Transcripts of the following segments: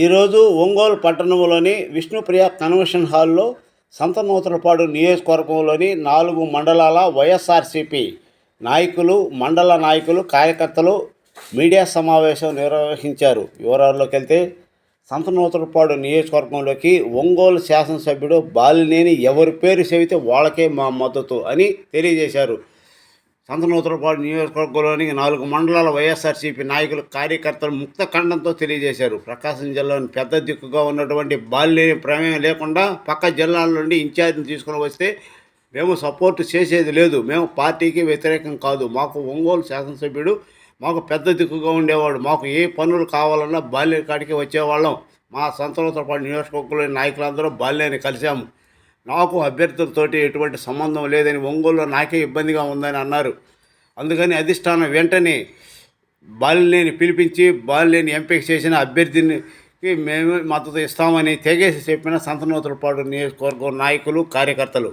ఈరోజు ఒంగోలు పట్టణంలోని విష్ణుప్రియ కన్వెన్షన్ హాల్లో సంతనూతలపాడు నియోజకవర్గంలోని 4 మండలాల వైఎస్ఆర్సీపీ నాయకులు, మండల నాయకులు, కార్యకర్తలు మీడియా సమావేశం నిర్వహించారు. వివరాల్లోకి వెళ్తే సంతనూతలపాడు నియోజకవర్గంలోకి ఒంగోలు శాసనసభ్యుడు బాలినేని ఎవరి పేరు చెబితే వాళ్ళకే మా మద్దతు అని తెలియజేశారు. సంతనూతలపాడు నియోజకవర్గంలోని 4 మండలాల వైఎస్ఆర్సీపీ నాయకులు, కార్యకర్తలు ముక్త ఖండంతో తెలియజేశారు. ప్రకాశం జిల్లాలోని పెద్ద దిక్కుగా ఉన్నటువంటి బాలినేని ప్రమేయం లేకుండా పక్క జిల్లాల నుండి ఇన్ఛార్జిని తీసుకుని వస్తే మేము సపోర్ట్ చేసేది లేదు. మేము పార్టీకి వ్యతిరేకం కాదు. మాకు ఒంగోలు శాసనసభ్యుడు మాకు పెద్ద దిక్కుగా ఉండేవాడు. మాకు ఏ పనులు కావాలన్నా బాలినేని కాడికి వచ్చేవాళ్ళం. మా సంతనూతలపాడు నియోజకవర్గంలోని నాయకులందరూ బాలినేని కలిశాము. నాకు అభ్యర్థులతోటి ఎటువంటి సంబంధం లేదని, ఒంగోలులో నాకే ఇబ్బందిగా ఉందని అన్నారు. అందుకని అధిష్టానం వెంటనే బాలినేని పిలిపించి బాలినేని ఎంపిక చేసిన అభ్యర్థికి మేము మద్దతు ఇస్తామని తెగేసి చెప్పిన సంతనూతలపాడు నియోజకవర్గం నాయకులు, కార్యకర్తలు.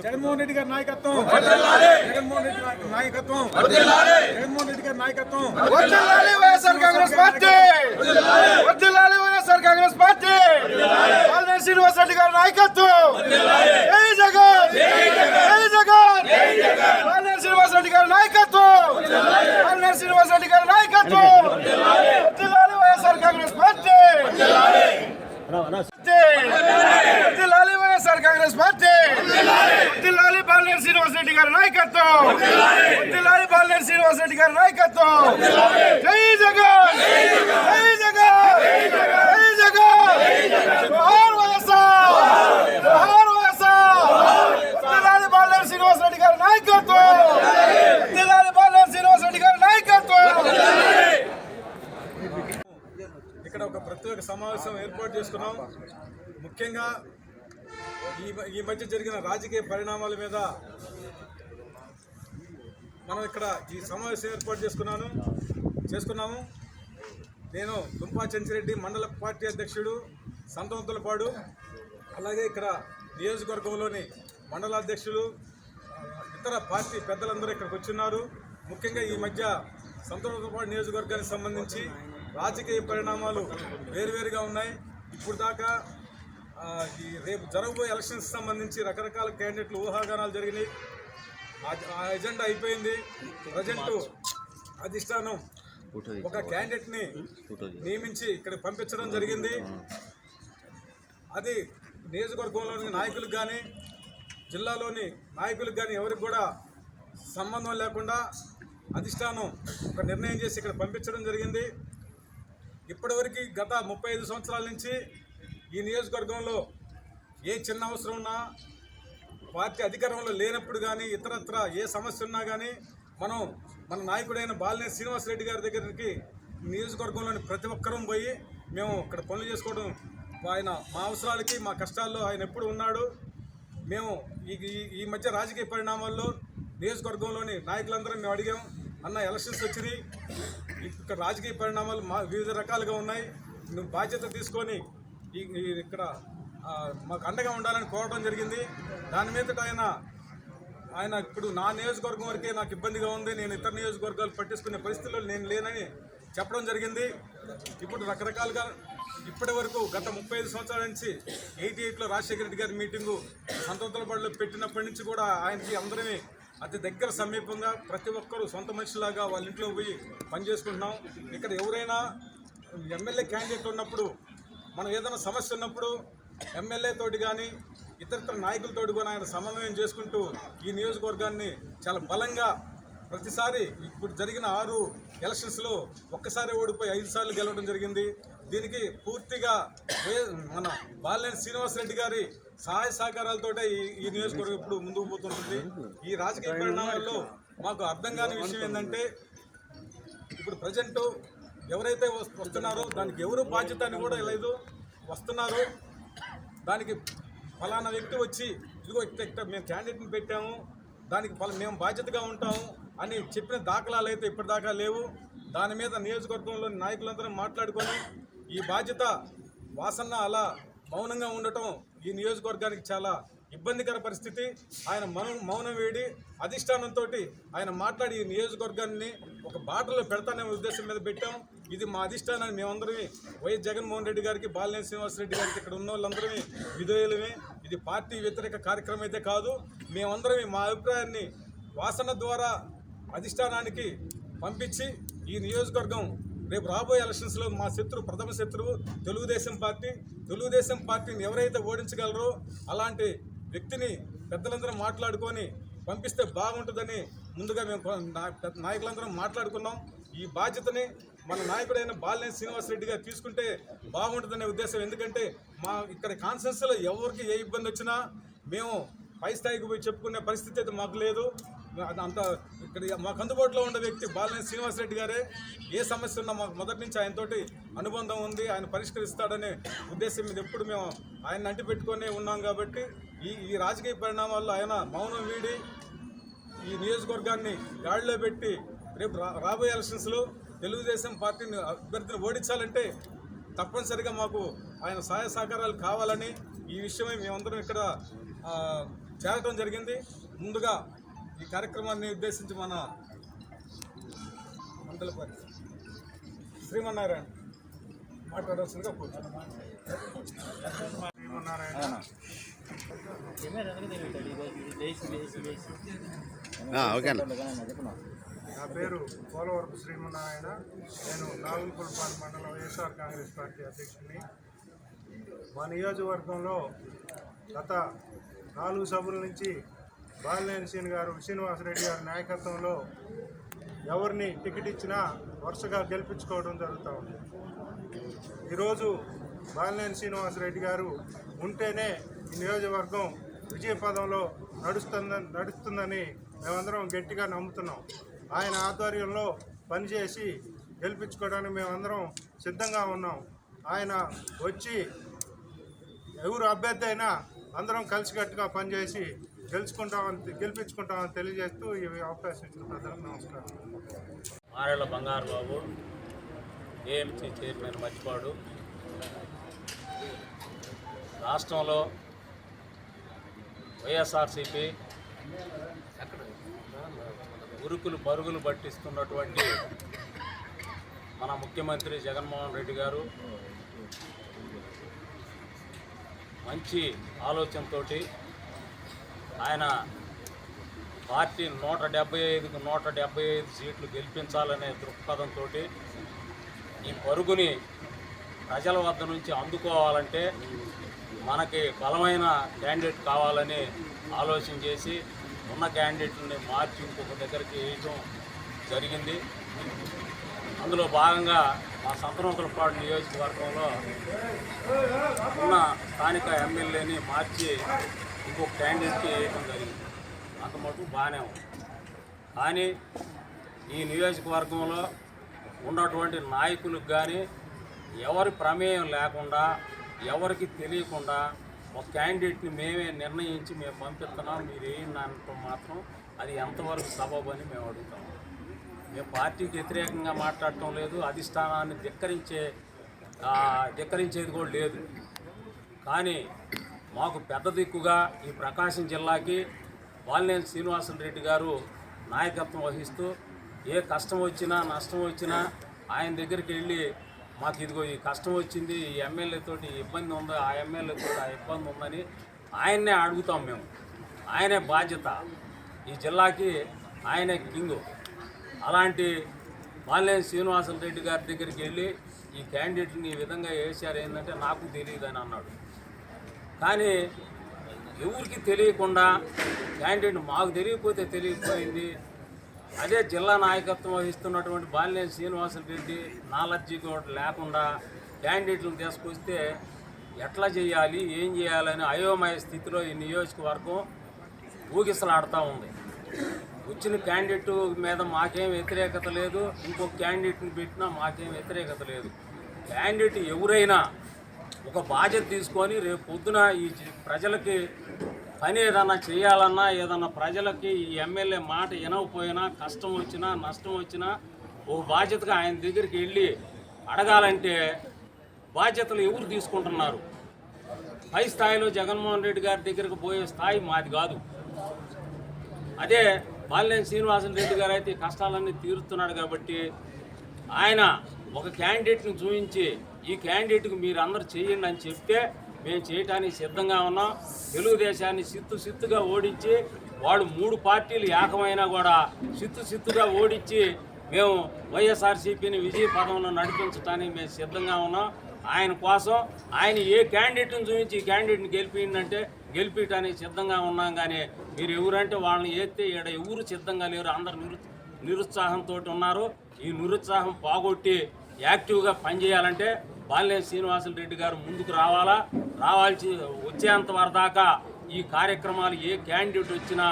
జగన్మోహన్ రెడ్డి గారి నాయకత్వం, జగన్మోహన్ రెడ్డి గారి నాయకత్వం, జగన్మోహన్ రెడ్డి గారి నాయకత్వం. వర్ధిల్లాలి వైఎస్ఆర్ కాంగ్రెస్ పార్టీ, వర్ధిల్లాలి వైఎస్ఆర్ కాంగ్రెస్ పార్టీ. బాలినేని శ్రీనివాస్ రెడ్డి గారి నాయకత్వం. జై జగన్, జై జగన్. బాలినేని శ్రీనివాస్ రెడ్డి గారి నాయకత్వం, బాలినేని శ్రీనివాస్ రెడ్డి గారి నాయకత్వం. వర్ధిల్లాలి వైఎస్ఆర్ కాంగ్రెస్ పార్టీ, వర్ధిల్లాలి వైఎస్ఆర్ కాంగ్రెస్ పార్టీ. వర్ధిల్లాలి బాలినేని శ్రీనివాస్ రెడ్డి గారి నాయకత్వం, వర్ధిల్లాలి బాలినేని శ్రీనివాస్ రెడ్డి గారి నాయకత్వం. జై జగన్, జై జగన్, జై జగన్. జోహార్ వైఎస్ఆర్, జోహార్ వైఎస్ఆర్. వర్ధిల్లాలి బాలినేని శ్రీనివాస్ రెడ్డి గారి నాయకత్వం, వర్ధిల్లాలి బాలినేని శ్రీనివాస్ రెడ్డి గారి నాయకత్వం. ఇక్కడ ఒక ప్రత్యేక సమావేశం ఏర్పాటు చేసుకున్నాం. ముఖ్యంగా ఈ మధ్య జరిగిన రాజకీయ పరిణామాల మీద మనం ఇక్కడ ఈ సమావేశం ఏర్పాటు చేసుకున్నాము. నేను దుంపా చెంచిరెడ్డి, మండల పార్టీ అధ్యక్షుడు, సంతనూతలపాడు. అలాగే ఇక్కడ నియోజకవర్గంలోని మండల అధ్యక్షులు, ఇతర పార్టీ పెద్దలందరూ ఇక్కడికి వచ్చున్నారు. ముఖ్యంగా ఈ మధ్య సంతనూతలపాడు నియోజకవర్గానికి సంబంధించి రాజకీయ పరిణామాలు వేరువేరుగా ఉన్నాయి. ఇప్పుడు దాకా ఈ రేపు జరగబోయే ఎలక్షన్స్ సంబంధించి రకరకాల క్యాండిడేట్లు ఊహాగానాలు జరిగినాయి. ఆ ఎజెండా అయిపోయింది. ప్రజెంట్ అధిష్టానం ఒక క్యాండిడేట్ని నియమించి ఇక్కడ పంపించడం జరిగింది. అది నియోజకవర్గంలోని నాయకులకు కానీ, జిల్లాలోని నాయకులకు కానీ ఎవరికి కూడా సంబంధం లేకుండా అధిష్టానం ఒక నిర్ణయం చేసి ఇక్కడ పంపించడం జరిగింది. ఇప్పటివరకు గత 35 సంవత్సరాల నుంచి ఈ నియోజకవర్గంలో ఏ చిన్న అవసరం ఉన్నా, పార్టీ అధికారంలో లేనప్పుడు కానీ, ఇతరత్ర ఏ సమస్య ఉన్నా కానీ మన నాయకుడైన బాలినేని శ్రీనివాస్ రెడ్డి గారి దగ్గరికి నియోజకవర్గంలోని ప్రతి ఒక్కరూ పోయి మేము ఇక్కడ పనులు చేసుకోవడం, ఆయన మా అవసరాలకి, మా కష్టాల్లో ఆయన ఎప్పుడు ఉన్నాడు. మేము ఈ మధ్య రాజకీయ పరిణామాల్లో నియోజకవర్గంలోని నాయకులందరం మేము అడిగాం, అన్న ఎలక్షన్స్ వచ్చినాయి, ఇక్కడ రాజకీయ పరిణామాలు వివిధ రకాలుగా ఉన్నాయి, నువ్వు బాధ్యత తీసుకొని ఇక్కడ మాకు అండగా ఉండాలని కోరడం జరిగింది. దాని మీద ఆయన ఇప్పుడు నా నియోజకవర్గం వరకే నాకు ఇబ్బందిగా ఉంది, నేను ఇతర నియోజకవర్గాలు పట్టించుకునే పరిస్థితుల్లో నేను లేనని చెప్పడం జరిగింది. ఇప్పుడు రకరకాలుగా ఇప్పటి వరకు గత 35 సంవత్సరాల నుంచి 88లో రాజశేఖర రెడ్డి గారి మీటింగు సంతనూతలపాడులో పెట్టినప్పటి నుంచి కూడా ఆయనకి అందరినీ అతి దగ్గర సమీపంగా ప్రతి ఒక్కరూ సొంత మనిషిలాగా వాళ్ళ ఇంట్లో పోయి పనిచేసుకుంటున్నాం. ఇక్కడ ఎవరైనా ఎమ్మెల్యే క్యాండిడేట్ ఉన్నప్పుడు, మనం ఏదైనా సమస్య ఉన్నప్పుడు ఎమ్మెల్యే తోటి కానీ ఇతర నాయకులతో కూడా ఆయన సమన్వయం చేసుకుంటూ ఈ నియోజకవర్గాన్ని చాలా బలంగా ప్రతిసారి ఇప్పుడు జరిగిన 6 ఎలక్షన్స్లో ఒక్కసారి ఓడిపోయి 5 సార్లు గెలవడం జరిగింది. దీనికి పూర్తిగా మన బాలినేని శ్రీనివాసరెడ్డి గారి సహాయ సహకారాలతోటే ఈ నియోజకవర్గం ఇప్పుడు ముందుకు పోతుంటుంది. ఈ రాజకీయ పరిణామాల్లో మాకు అర్థం కాని విషయం ఏంటంటే, ఇప్పుడు ప్రజెంట్ ఎవరైతే వస్తున్నారో దానికి ఎవరు బాధ్యత అని కూడా లేదు. వస్తున్నారు, దానికి ఫలానా వ్యక్తి వచ్చి ఇదిగో ఇక్కడ మేము క్యాండిడేట్ని పెట్టాము, దానికి మేము బాధ్యతగా ఉంటాము అని చెప్పిన దాఖలాలు అయితే ఇప్పటిదాకా లేవు. దాని మీద నియోజకవర్గంలోని నాయకులందరూ మాట్లాడుకొని ఈ బాధ్యత వాసన్న అలా మౌనంగా ఉండటం ఈ నియోజకవర్గానికి చాలా ఇబ్బందికర పరిస్థితి. ఆయన మౌనం వేడి అధిష్టానంతో ఆయన మాట్లాడి ఈ నియోజకవర్గాన్ని ఒక బాటలో పెడతానే ఉద్దేశం మీద పెట్టాం. ఇది మా అధిష్టానాన్ని మేమందరమే వైఎస్ జగన్మోహన్ రెడ్డి గారికి, బాలినేని శ్రీనివాసరెడ్డి గారికి, ఇక్కడ ఉన్న వాళ్ళందరమే విధేయులమే. ఇది పార్టీ వ్యతిరేక కార్యక్రమం అయితే కాదు. మేమందరమే మా అభిప్రాయాన్ని వాసన ద్వారా అధిష్టానానికి పంపించి ఈ నియోజకవర్గం రేపు రాబోయే ఎలక్షన్స్లో మా ప్రథమ శత్రువు తెలుగుదేశం పార్టీని ఎవరైతే ఓడించగలరో అలాంటి వ్యక్తిని పెద్దలందరం మాట్లాడుకొని పంపిస్తే బాగుంటుందని ముందుగా మేము నాయకులందరం మాట్లాడుకున్నాం. ఈ బాధ్యతని మన నాయకుడైన బాలినేని శ్రీనివాసరెడ్డి గారు తీసుకుంటే బాగుంటుందనే ఉద్దేశం. ఎందుకంటే మా ఇక్కడ కాన్ఫరెన్స్లో ఎవరికి ఏ ఇబ్బంది వచ్చినా మేము పై స్థాయికి పోయి చెప్పుకునే పరిస్థితి అయితే మాకు లేదు. అంత ఇక్కడ మాకు అందుబాటులో ఉన్న వ్యక్తి బాలినేని శ్రీనివాసరెడ్డి గారే. ఏ సమస్య ఉన్నా మాకు మొదటి నుంచి ఆయనతోటి అనుబంధం ఉంది, ఆయన పరిష్కరిస్తాడనే ఉద్దేశం మీద ఎప్పుడు మేము ఆయన అంటి పెట్టుకునే ఉన్నాం. కాబట్టి ఈ రాజకీయ పరిణామాల్లో ఆయన మౌనం వీడి ఈ నియోజకవర్గాన్ని గాడిలో పెట్టి రేపు రాబోయే ఎలక్షన్స్లో తెలుగుదేశం పార్టీని అభ్యర్థిని ఓడించాలంటే తప్పనిసరిగా మాకు ఆయన సహాయ సహకారాలు కావాలని ఈ విషయమై మేమందరం ఇక్కడ చేరటం జరిగింది. ముందుగా ఈ కార్యక్రమాన్ని ఉద్దేశించి మన మండలపల్లి శ్రీమన్నారాయణ మాట్లాడాల్సిందిగా కూర్చున్నాం. నా పేరు పోలవరపు శ్రీమన్నారాయణ. నేను నాగులపులపాడు మండలం వైఎస్ఆర్ కాంగ్రెస్ పార్టీ అధ్యక్షుడిని. మా నియోజకవర్గంలో గత 4 సభల నుంచి బాలినేని శ్రీనివాసరెడ్డి గారి నాయకత్వంలో ఎవరిని టికెట్ ఇచ్చినా వరుసగా గెలిపించుకోవడం జరుగుతూ ఉంది. ఈరోజు బాలినేని శ్రీనివాసరెడ్డి గారు ఉంటేనే ఈ నియోజకవర్గం విజయపదంలో నడుస్తుందని మేమందరం గట్టిగా నమ్ముతున్నాం. ఆయన ఆధ్వర్యంలో పనిచేసి గెలిపించుకోవడానికి మేమందరం సిద్ధంగా ఉన్నాం. ఆయన వచ్చి ఎవరు అభ్యర్థి అయినా అందరం కలిసికట్టుగా పనిచేసి గెలిపించుకుంటామని తెలియజేస్తూ ఈ అవకాశం ఇచ్చిన ప్రజలకు నమస్కారం. మారేళ్ళ బంగారు బాబు, ఏఎంసీ చైర్మన్ మర్చిపాడు. రాష్ట్రంలో వైఎస్ఆర్సీపీ ఉరుకులు పరుగులు పట్టిస్తున్నటువంటి మన ముఖ్యమంత్రి జగన్మోహన్ రెడ్డి గారు మంచి ఆలోచనతోటి ఆయన పార్టీ 175కు 175 సీట్లు గెలిపించాలనే దృక్పథంతో ఈ పరుగుని ప్రజల వద్ద నుంచి అందుకోవాలంటే మనకి బలమైన క్యాండిడేట్ కావాలని ఆలోచన చేసి ఉన్న క్యాండిడేట్ని మార్చి ఇంకొక దగ్గరికి వేయటం జరిగింది. అందులో భాగంగా మా సంతనూతలపాడు నియోజకవర్గంలో ఉన్న స్థానిక ఎమ్మెల్యేని మార్చి ఇంకొక క్యాండిడేట్కి వేయటం జరిగింది. అంత మటుకు బాగానే ఉంది. కానీ ఈ నియోజకవర్గంలో ఉన్నటువంటి నాయకులకు కానీ ఎవరి ప్రమేయం లేకుండా, ఎవరికి తెలియకుండా ఒక క్యాండిడేట్ని మేమే నిర్ణయించి మేము పంపిస్తున్నాం, మీరు వేయిందంటే మాత్రం అది ఎంతవరకు సబబని మేము అడుగుతాం. మేము పార్టీకి వ్యతిరేకంగా మాట్లాడటం లేదు, అధిష్టానాన్ని ధిక్కరించేది కూడా లేదు. కానీ మాకు పెద్ద దిక్కుగా ఈ ప్రకాశం జిల్లాకి బాలినేని శ్రీనివాసరెడ్డి గారు నాయకత్వం వహిస్తూ ఏ కష్టం వచ్చినా నష్టం వచ్చినా ఆయన దగ్గరికి వెళ్ళి మాకు ఇదిగో ఈ కష్టం వచ్చింది, ఈ ఎమ్మెల్యేతోటి ఇబ్బంది ఉందో, ఆ ఎమ్మెల్యేతో ఆ ఇబ్బంది ఉందని ఆయన్నే అడుగుతాం మేము. ఆయనే బాధ్యత, ఈ జిల్లాకి ఆయనే కింగు. అలాంటి బాలినేని శ్రీనివాసరెడ్డి గారి దగ్గరికి వెళ్ళి ఈ క్యాండిడేట్ని ఈ విధంగా వేసారు ఏంటంటే నాకు తెలియదు అని అన్నాడు. కానీ ఎవరికి తెలియకుండా క్యాండిడేట్ మాకు తెలియకపోతే తెలియకపోయింది, అదే జిల్లా నాయకత్వం వహిస్తున్నటువంటి బాలినేని శ్రీనివాసరెడ్డి నాలెడ్జి కూడా లేకుండా క్యాండిడేట్లను తీసుకొస్తే ఎట్లా చేయాలి, ఏం చేయాలని అయోమయ స్థితిలో ఈ నియోజకవర్గం ఊగిసలాడుతూ ఉంది. వచ్చిన క్యాండిడేట్ మీద మాకేం వ్యతిరేకత లేదు, ఇంకొక క్యాండిడేట్ని పెట్టినా మాకేం వ్యతిరేకత లేదు. క్యాండిడేట్ ఎవరైనా ఒక బాధ్యత తీసుకొని రేపు పొద్దున ఈ ప్రజలకి పని ఏదన్నా చేయాలన్నా, ఏదన్నా ప్రజలకి ఈ ఎమ్మెల్యే మాట వినకపోయినా, కష్టం వచ్చినా నష్టం వచ్చినా ఓ బాధ్యతగా ఆయన దగ్గరికి వెళ్ళి అడగాలంటే బాధ్యతలు ఎవరు తీసుకుంటున్నారు? పై స్థాయిలో జగన్మోహన్ రెడ్డి గారి దగ్గరికి పోయే స్థాయి మాది కాదు. అదే బాలినేని శ్రీనివాసరెడ్డి గారు అయితే కష్టాలన్నీ తీరుస్తున్నాడు కాబట్టి ఆయన ఒక క్యాండిడేట్ని చూపించి ఈ క్యాండిడేట్కి మీరు అందరూ చేయండి అని చెప్తే మేము చేయటానికి సిద్ధంగా ఉన్నాం. తెలుగుదేశాన్ని సిత్తుగా ఓడించి వాడు 3 పార్టీలు ఏకమైనా కూడా సిత్తుగా ఓడించి మేము వైఎస్ఆర్సీపీని విజయ పదంలో నడిపించడానికి మేము సిద్ధంగా ఉన్నాం. ఆయన కోసం ఆయన ఏ క్యాండిడేట్ని చూపించి ఈ క్యాండిడేట్ని గెలిపిందంటే గెలిపించడానికి సిద్ధంగా ఉన్నాం. కానీ మీరు ఎవరంటే వాళ్ళని ఏస్తే ఇక్కడ ఎవరు సిద్ధంగా లేరు, అందరు నిరుత్సాహంతో ఉన్నారు. ఈ నిరుత్సాహం పోగొట్టి యాక్టివ్గా పనిచేయాలంటే బాలినేని శ్రీనివాసరెడ్డి గారు ముందుకు వచ్చేంత వరకు దాకా ఈ కార్యక్రమాలు ఏ క్యాండిడేట్ వచ్చినా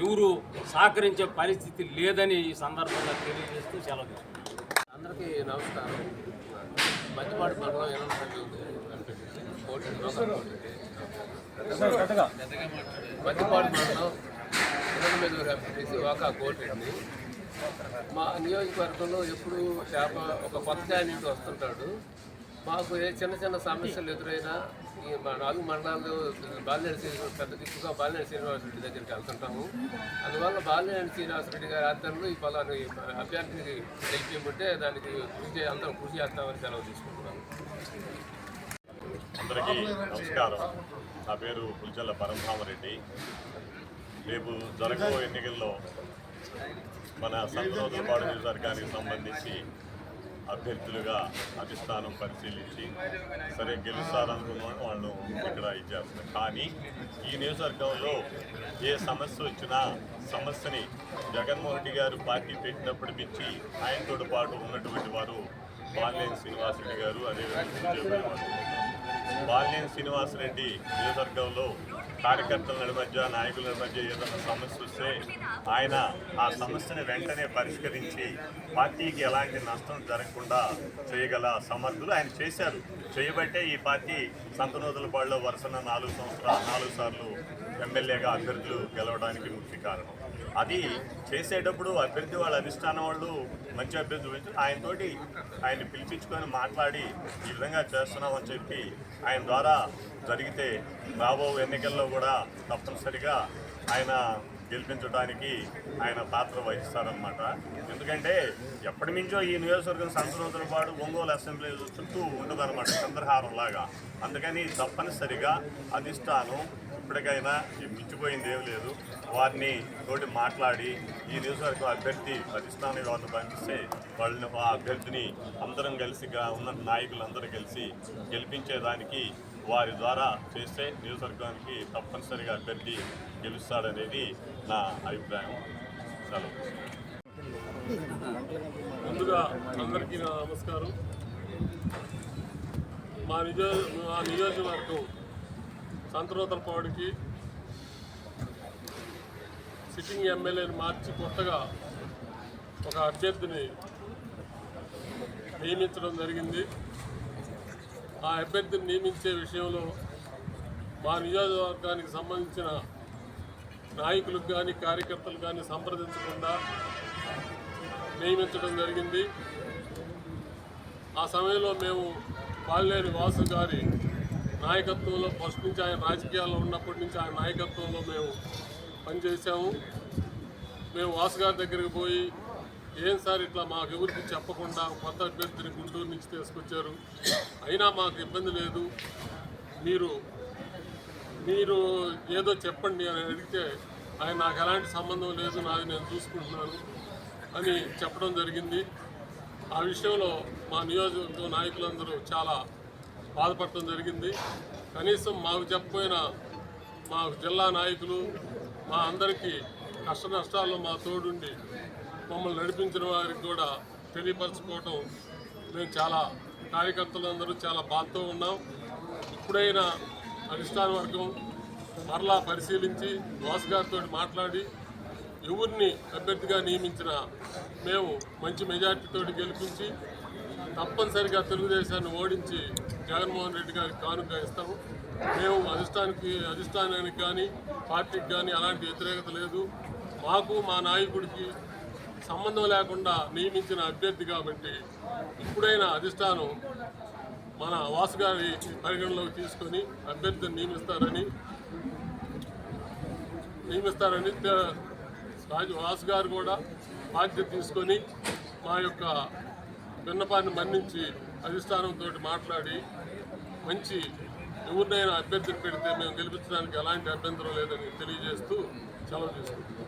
ఎవరు సహకరించే పరిస్థితి లేదని ఈ సందర్భంగా తెలియజేస్తూ సెలవు తీసుకుంటున్నాను. అందరికీ నమస్కారం. మధ్యపాటి మండలం 82 మధ్యపాటి మండలం 29 ఎంపీటీసీ వాకా కోటిరెడ్డి. మా నియోజకవర్గంలో ఎప్పుడు ఒక కొత్త క్యాండిడేట్ వస్తుంటాడు. మాకు ఏ చిన్న సమస్యలు ఎదురైనా ఈ మా 4 మండలాలు పెద్ద దిక్కుగా బాలినేని శ్రీనివాసరెడ్డి దగ్గరికి వెళ్తుంటాము. అందువల్ల బాలినేని శ్రీనివాసరెడ్డి గారి ఆధ్వర్యంలో ఈ పలాని అభ్యర్థిని గెలిపించుకుంటే దానికి అందరం కృషి చేస్తామని సెలవు తీసుకుంటున్నాము. అందరికీ నమస్కారం. నా పేరు పులిచెల్ల పరంధామరెడ్డి. రేపు జరగబో ఎన్నికల్లో మన సంతనూతలపాడు నియోజకవర్గానికి సంబంధించి అభ్యర్థులుగా అధిష్టానం పరిశీలించి సరే గెలుస్తారనుకున్న వాళ్ళు ఇక్కడ ఇచ్చేస్తారు. కానీ ఈ నియోజకవర్గంలో ఏ సమస్య వచ్చినా సమస్యని జగన్మోహన్ రెడ్డి గారు పార్టీ పెట్టినప్పటి నుంచి ఆయనతో పాటు ఉన్నటువంటి వారు బాలినేని శ్రీనివాసరెడ్డి గారు, అదేవిధంగా బాలినేని శ్రీనివాసరెడ్డి నియోజకవర్గంలో కార్యకర్తల మధ్య నాయకుల మధ్య ఏదైనా సమస్య వస్తే ఆయన ఆ సమస్యని వెంటనే పరిష్కరించి పార్టీకి ఎలాంటి నష్టం జరగకుండా చేయగల సమర్థులు ఆయన చేశారు. చేయబట్టే ఈ పార్టీ సంతనూతలపాడులో వరుసన 4 సార్లు ఎమ్మెల్యేగా అభ్యర్థులు గెలవడానికి ముఖ్య కారణం. అది చేసేటప్పుడు అభ్యర్థి వాళ్ళ అధిష్టానం వాళ్ళు మంచి అభ్యర్థి చూపించి ఆయన్ని పిలిపించుకొని మాట్లాడి ఈ విధంగా చేస్తున్నామని చెప్పి ఆయన ద్వారా జరిగితే రాబో ఎన్నికల్లో కూడా తప్పనిసరిగా ఆయన గెలిపించడానికి ఆయన పాత్ర వహిస్తారనమాట. ఎందుకంటే ఎప్పటి నుంచో ఈ నియోజకవర్గం సంతనూతలపాడు ఒంగోలు అసెంబ్లీ చుట్టూ ఉంటుందన్నమాట, చంద్రహారం లాగా. అందుకని తప్పనిసరిగా అధిష్టానం ఇప్పటికైనా మించిపోయింది ఏం లేదు, వారిని తోటి మాట్లాడి ఈ నియోజకవర్గం అభ్యర్థి అధిష్టానం వ్యవస్థ పంపిస్తే వాళ్ళని ఆ అభ్యర్థిని అందరం కలిసి ఉన్న నాయకులందరూ కలిసి గెలిపించేదానికి వారి ద్వారా చేస్తే నియోజకవర్గానికి తప్పనిసరిగా అభ్యర్థి గెలుస్తాడనేది నా అభిప్రాయం. సెలవు. ముందుగా అందరికీ నా నమస్కారం. మా నియోజకవర్గం సంతనూతలపాడుకి సిట్టింగ్ ఎమ్మెల్యేని మార్చి కొత్తగా ఒక అభ్యర్థిని నియమించడం జరిగింది. ఆ అభ్యర్థిని నియమించే విషయంలో మా నియోజకవర్గానికి సంబంధించిన నాయకులకు కానీ కార్యకర్తలు కానీ సంప్రదించకుండా నియమించడం జరిగింది. ఆ సమయంలో మేము బాలినేని వాసు గారి నాయకత్వంలో ఫస్ట్ నుంచి ఆయన రాజకీయాల్లో ఉన్నప్పటి నుంచి ఆయన నాయకత్వంలో మేము పనిచేసాము. మేము వాసు గారి దగ్గరికి పోయి ఏం సార్ ఇట్లా మాకు ఎవరికి చెప్పకుండా కొత్త అభ్యర్థిని గుంటూరు నుంచి తీసుకొచ్చారు, అయినా మాకు ఇబ్బంది లేదు, మీరు ఏదో చెప్పండి అని అడిగితే ఆయన నాకు ఎలాంటి సంబంధం లేదు, నాది నేను చూసుకుంటున్నాను అని చెప్పడం జరిగింది. ఆ విషయంలో మా నియోజకవర్గ నాయకులందరూ చాలా బాధపడటం జరిగింది. కనీసం మాకు చెప్పపోయిన మా జిల్లా నాయకులు మా అందరికీ కష్ట నష్టాల్లో మా తోడుండి మమ్మల్ని నడిపించిన వారికి కూడా తెలియపరచుకోవటం మేము చాలా కార్యకర్తలందరూ చాలా బాధతో ఉన్నాం. ఇప్పుడైనా అధిష్టాన వర్గం మరలా పరిశీలించి వాసు గారితో మాట్లాడి ఎవరిని అభ్యర్థిగా నియమించినా మేము మంచి మెజార్టీతో గెలిపించి తప్పనిసరిగా తెలుగుదేశాన్ని ఓడించి జగన్మోహన్ రెడ్డి గారికి కానుక ఇస్తాము. మేము అధిష్టానానికి కానీ పార్టీకి కానీ అలాంటి వ్యతిరేకత లేదు. మాకు మా నాయకుడికి సంబంధం లేకుండా నియమించిన అభ్యర్థి కాబట్టి ఇప్పుడైనా అధిష్టానం మన వాసు గారి పరిగణలోకి తీసుకొని అభ్యర్థిని నియమిస్తారని వాసు గారు కూడా బాధ్యత తీసుకొని మా యొక్క విన్నపాన్ని మన్నించి అధిష్టానంతో మాట్లాడి మంచి ఎవరినైనా అభ్యర్థిని పెడితే మేము గెలిపించడానికి ఎలాంటి అభ్యంతరం లేదని తెలియజేస్తూ సెలవు తీసుకుంటాం.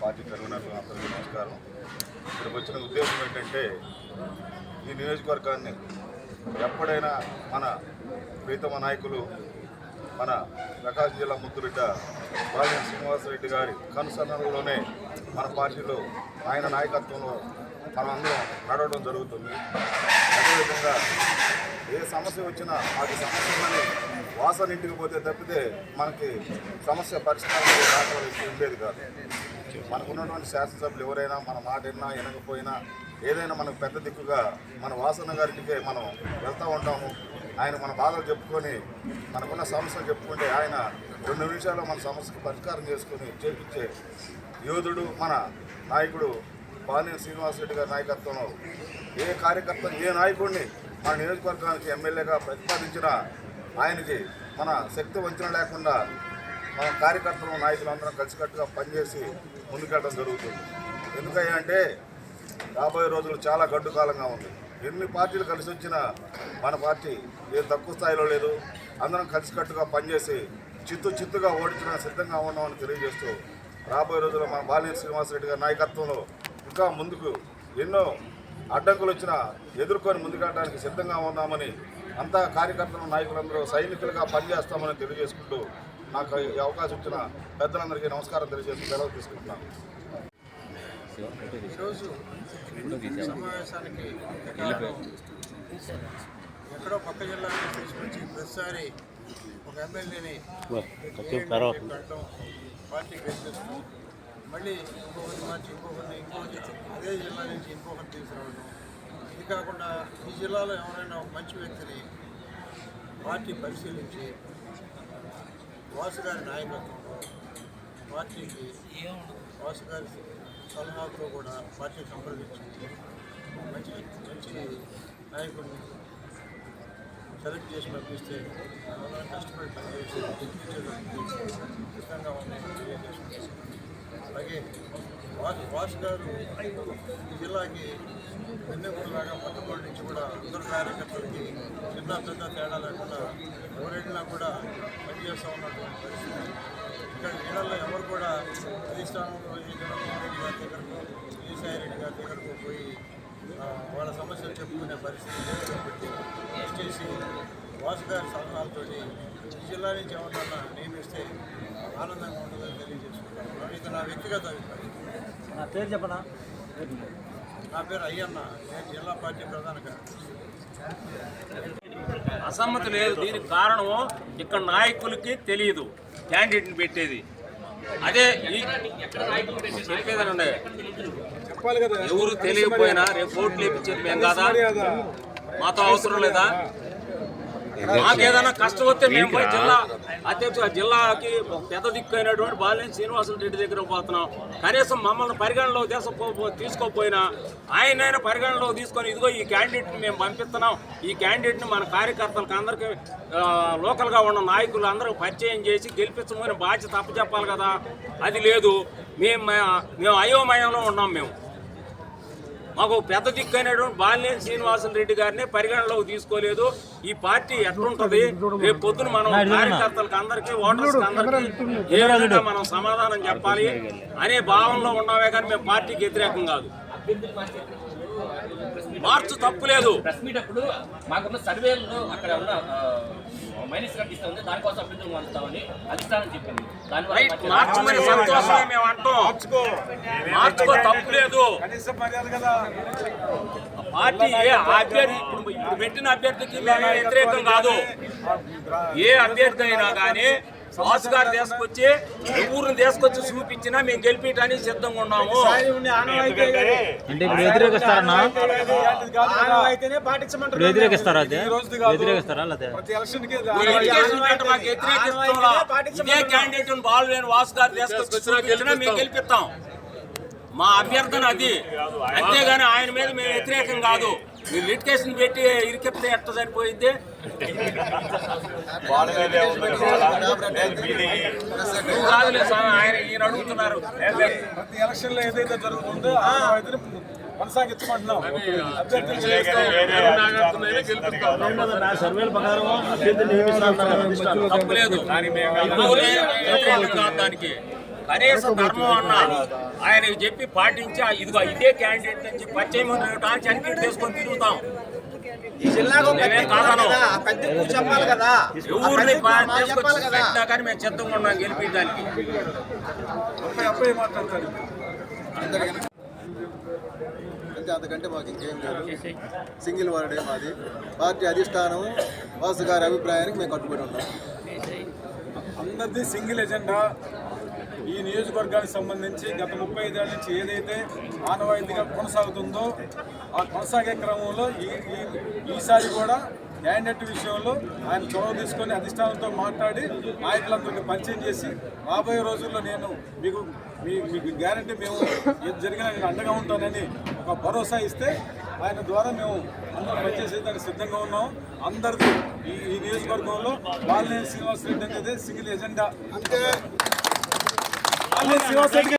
పార్టీ తరఫున అందరికీ నమస్కారం. ఇక్కడికి వచ్చిన ఉద్దేశం ఏంటంటే ఈ నియోజకవర్గాన్ని ఎప్పుడైనా మన ప్రీతమ నాయకులు మన ప్రకాశం జిల్లా ముద్దుబిడ్డ బాలినేని శ్రీనివాసరెడ్డి గారి కనుసన్నలోనే మన పార్టీలో ఆయన నాయకత్వంలో మనమందరం నడవడం జరుగుతుంది. అదేవిధంగా ఏ సమస్య వచ్చినా ఆ సమస్యలని వాసన ఇంటికి పోతే తప్పితే మనకి సమస్య పరిష్కారం ఉండేది కాదు. మనకున్నటువంటి శాసనసభ్యులు ఎవరైనా మన మాట విన్నా వినకపోయినా ఏదైనా మనకు పెద్ద దిక్కుగా మన వాసన గారింటికే మనం వెళ్తూ ఉంటాము. ఆయన మన బాధలు చెప్పుకొని మనకున్న సమస్యలు చెప్పుకుంటే ఆయన 2 నిమిషాల్లో మన సమస్యకు పరిష్కారం చేసుకొని చేపించే యోధుడు మన నాయకుడు బాలినేని శ్రీనివాసరెడ్డి గారి నాయకత్వంలో ఏ కార్యకర్త ఏ నాయకుడిని మన నియోజకవర్గానికి ఎమ్మెల్యేగా ప్రతిపాదించినా ఆయనకి మన శక్తి వంచన లేకుండా మన కార్యకర్తలు నాయకులందరం కలిసికట్టుగా పనిచేసి ముందుకెళ్ళడం జరుగుతుంది. ఎందుకంటే రాబోయే రోజులు చాలా గడ్డు కాలంగా ఉంది. ఎన్ని పార్టీలు కలిసి వచ్చినా మన పార్టీ ఏం తక్కువ స్థాయిలో లేదు. అందరం కలిసికట్టుగా పనిచేసి చిత్తుగా ఓడించడానికి సిద్ధంగా ఉన్నామని తెలియజేస్తూ రాబోయే రోజుల్లో మన బాలినేని శ్రీనివాసరెడ్డి గారి నాయకత్వంలో ఇంకా ముందుకు ఎన్నో అడ్డంకులు వచ్చినా ఎదుర్కొని ముందుకెళ్ళడానికి సిద్ధంగా ఉన్నామని అంతా కార్యకర్తలు నాయకులందరూ సైనికులుగా పనిచేస్తామని తెలియజేసుకుంటూ నాకు ఈ అవకాశం ఇచ్చిన పెద్దలందరికీ నమస్కారం తెలియజేస్తూ సెలవు తీసుకుంటున్నాను. ఈరోజు సమావేశానికి ఎక్కడో పక్క జిల్లాలో తీసుకొచ్చి ప్రతిసారి ఒక ఎమ్మెల్యేని పెట్టడం పార్టీ గెలిచేస్తూ మళ్ళీ ఇంకొకరిని మార్చి ఇంకొకటి అదే జిల్లా నుంచి ఇంకొకరిని తీసుకురావడం. ఇది కాకుండా ఈ జిల్లాలో ఎవరైనా ఒక మంచి వ్యక్తిని పార్టీ పరిశీలించి వాసు గారి నాయకత్వంలో పార్టీకి వాసు గారి సలహాతో కూడా పార్టీ సంప్రదించి మంచి నాయకుడిని సెలెక్ట్ చేసి పంపిస్తే ఎవరైనా కష్టపడి పనిచేసి ఖచ్చితంగా ఉన్నాయని తెలియజేస్తుంది. అలాగే వాసు గారు ఈ జిల్లాకి వెన్నెములాగా మొట్టమొదటి నుంచి కూడా అందరు కార్యకర్తలకి చిన్న పెద్ద తేడా లేకుండా ఎవరైనా కూడా పనిచేస్తూ ఉన్నటువంటి పరిస్థితి. ఇక్కడ వీళ్ళల్లో ఎవరు కూడా అధిష్టానంలో ఈ జగన్మోహన్ రెడ్డి గారి దగ్గరకు విజయసాయి రెడ్డి గారి దగ్గరకు పోయి వాళ్ళ సమస్యలు చెప్పుకునే పరిస్థితి లేదు కాబట్టి ఎస్టీసీ వాసు గారి సలహాలతో ఈ జిల్లా నుంచి ఎవరినన్నా నియమిస్తే ఆనందంగా ఉంటుందని తెలియజేసుకుంటాను. ఇది నా వ్యక్తిగత అభిప్రాయం. నా పేరు చెప్పనా? నా పేరు అయ్యన్న, నేను జిల్లా పార్టీ ప్రధాన కార్యదర్శి. అసమ్మతి లేదు. దీనికి కారణం ఇక్కడ నాయకులకి తెలియదు క్యాండిడేట్ని పెట్టేది. అదే చెప్పేదనండి, ఎవరు తెలియకపోయినా రేపు ఓట్లు వేయించేది మేము కాదా? మాతో అవసరం లేదా? మాకేదైనా కష్టం వస్తే మేము పోయి జిల్లాకి పెద్ద దిక్కు అయినటువంటి బాలినేని శ్రీనివాసరెడ్డి దగ్గర పోతున్నాం. కనీసం మమ్మల్ని పరిగణలో తీసుకోకపోయినా ఆయనైనా పరిగణలో తీసుకొని ఇదిగో ఈ క్యాండిడేట్ని మేము పంపిస్తున్నాం, ఈ క్యాండిడేట్ని మన కార్యకర్తలకు అందరికీ లోకల్గా ఉన్న నాయకులు అందరూ పరిచయం చేసి గెలిపించమని బాధ్యత అప్పచెప్పాలి కదా. అది లేదు. మేము అయోమయంలో ఉన్నాం. మాకు పెద్ద దిక్కైనటువంటి బాలినేని శ్రీనివాసరెడ్డి గారిని పరిగణలోకి తీసుకోలేదు. ఈ పార్టీ ఎట్లుంటది రేపు పొద్దున మనం కార్యకర్తలకు అందరికీ ఓటర్స్ అందరికీ ఏ విధంగా మనం సమాధానం చెప్పాలి అనే భావనలో ఉన్నామే కానీ మేము పార్టీకి వ్యతిరేకం కాదు. మార్చు తప్పు లేదు. మాకున్న సర్వేలలో అక్కడ ఉన్న మైనస్ కట్టిస్తుంది, దానికోసం అభ్యర్థులు మార్చుతామని అధిష్టానం చెప్పింది. దానివల్ల మార్చుకునే సంతోషమే మేము అంటాం. మార్చుకో, తప్పులేదు. కనీసం మర్యాద కదా. పార్టీ అభ్యర్థి ఇప్పుడు పెట్టిన అభ్యర్థికి మేము వ్యతిరేకం కాదు. ఏ అభ్యర్థి అయినా కానీ వాసు గారు తీసుకొచ్చి ఊరిని తీసుకొచ్చి చూపించినా మేము గెలిపించడానికి సిద్ధంగా ఉన్నాము. అంటే ఇప్పుడు వ్యతిరేకిస్తారన్నా? ఇప్పుడు వ్యతిరేకిస్తారా? అదే వ్యతిరేకిస్తారా? లేదా మాకు వ్యతిరేకిస్తాం. ఇదే క్యాండిడేట్ బాలులేని వాసు గారు తీసుకొచ్చి చూపించినా మేము గెలిపిస్తాం. మా అభ్యర్థన అది, అంతేగాని ఆయన మీద మేము వ్యతిరేకం కాదు. మీరు లిటికేషన్ పెట్టి ఇరికెప్తే ఎట్ట సరిపోయింది? కాదులే స్వామి, ఆయన ఈయన అడుగుతున్నారు. ప్రతి ఎలక్షన్ లో ఏదైతే జరుగుతుందో కొనసాగించమంటున్నాం. తప్పులేదు, దానికి కనీస ధర్మం అన్నా ఆయనకి చెప్పి పాటించి ఇదిగో ఇదే క్యాండిడేట్ అని చెప్పి పరిచయం చనిపోయి తీసుకొని తిరుగుతాం. చెప్పాలి కదా, ఎవరిని పెట్టినా కానీ మేము సిద్ధంగా ఉన్నాం గెలిపించడానికి. మాట్లాడతారు. అంతకంటే మాకు ఇంకేం లేదు. సింగిల్ వర్డే మాది. పార్టీ అధిష్టానం వాసు గారి అభిప్రాయానికి మేము కట్టుబడి ఉన్నాం. అందరిది సింగిల్ ఎజెండా. ఈ నియోజకవర్గానికి సంబంధించి గత 35 ఏళ్ల నుంచి ఏదైతే ఆనవాయితీగా కొనసాగుతుందో ఆ కొనసాగే క్రమంలో ఈసారి కూడా క్యాండిడేట్ విషయంలో ఆయన చొరవ తీసుకొని అధిష్టానంతో మాట్లాడి నాయకులందరికీ పరిచయం చేసి రాబోయే రోజుల్లో నేను మీకు గ్యారంటీ మేము ఏది జరిగినా నేను అండగా ఉంటానని ఒక భరోసా ఇస్తే ఆయన ద్వారా మేము అందరూ పనిచేసేదానికి సిద్ధంగా ఉన్నాం. అందరిది ఈ నియోజకవర్గంలో బాలినేని శ్రీనివాసరెడ్డి అనేది సింగిల్ ఎజెండా. అంతే. శ్రీనివాసరెడ్డి